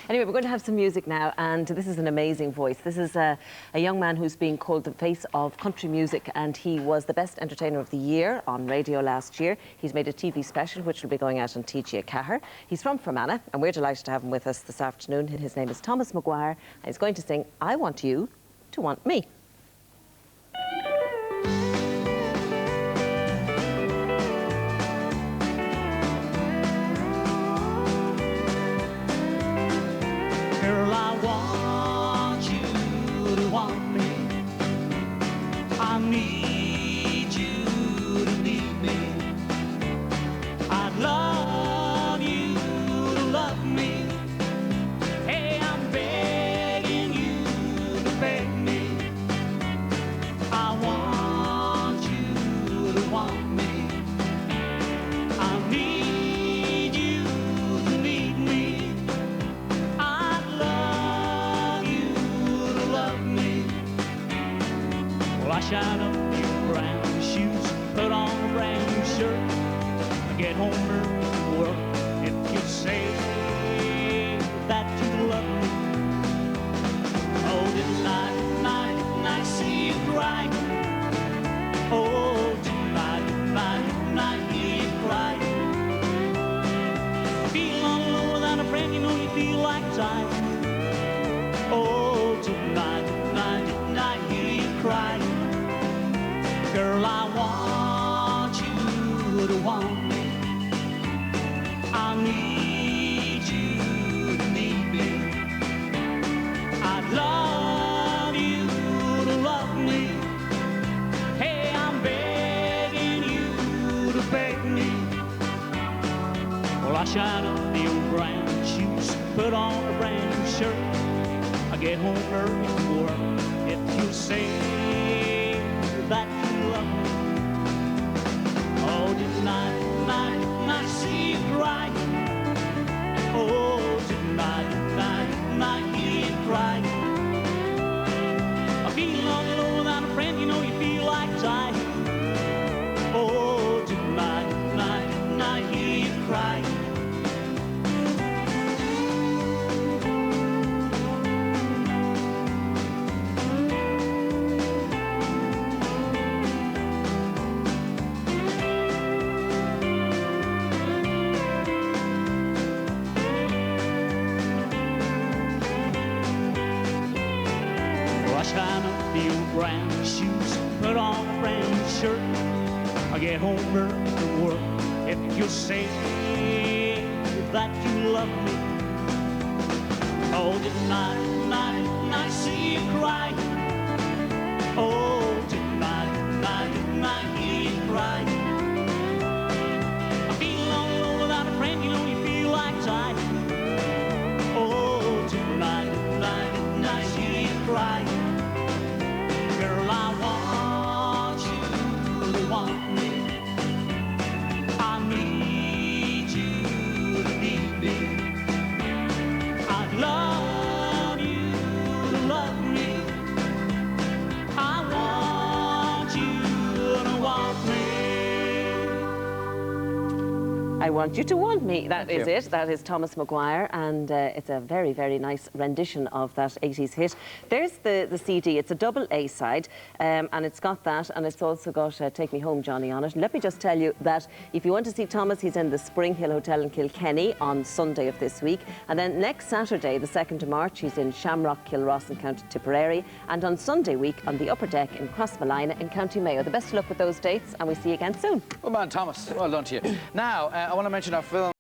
Anyway, we're going to have some music now, and this is an amazing voice. This is a young man who's been called the face of country music, and he was the best entertainer of the year on radio last year. He's made a TV special which will be going out on TG Cahir. He's from Fermanagh, and we're delighted to have him with us this afternoon. His name is Thomas Maguire, and he's going to sing I Want You to Want Me. Girl, I want you to want me. I need you to need me. I love you to love me. Hey, I'm begging you to beg me. I want you to want me. I need you to need me. I shine up new brown shoes, put on a brand new shirt. I get home early from work. If you say that you love me, oh, didn't I see you cry? Oh, didn't I hear you cry? Feel all alone without a friend, you know you feel like time. Oh, didn't I hear you cry? Girl, I want you to want me. I need you to need me. I love you to love me. Hey, I'm begging you to beg me. Well, I shine up the old brown shoes, put on a brand new shirt. I get home early from work. If you say that you love me, oh, didn't I see you cry? Oh, didn't I hear you cry? I feel all alone without a friend, you know you feel like dying. Oh, didn't I hear you cry? Shine up the old brown shoes, put on a brand new shirt. I get home early from work. If you say that you love me, oh, didn't I see you cry? Oh, didn't I hear you cry? I feel all alone without a friend, you know you feel like dying. Oh, didn't I hear you cry? Girl, I want you to want me. I need you to need me. I love you to love me. I want you to want me. I Want You to Want Me. That Thank is you. it. That is Thomas Maguire, and it's a very, very nice rendition of that 80s hit. There's the CD. It's a double A side, and it's got that, and it's also got Take Me Home, Johnny on it. And let me just tell you that if you want to see Thomas, he's in the Spring Hill Hotel in Kilkenny on Sunday of this week, and then next Saturday, the 2nd of March, he's in Shamrock, Kilross in County Tipperary, and on Sunday week on the Upper Deck in Crossmolina in County Mayo. The best of luck with those dates, and we'll see you again soon. Well, man, Thomas, well done to you. Now, I want to mention our film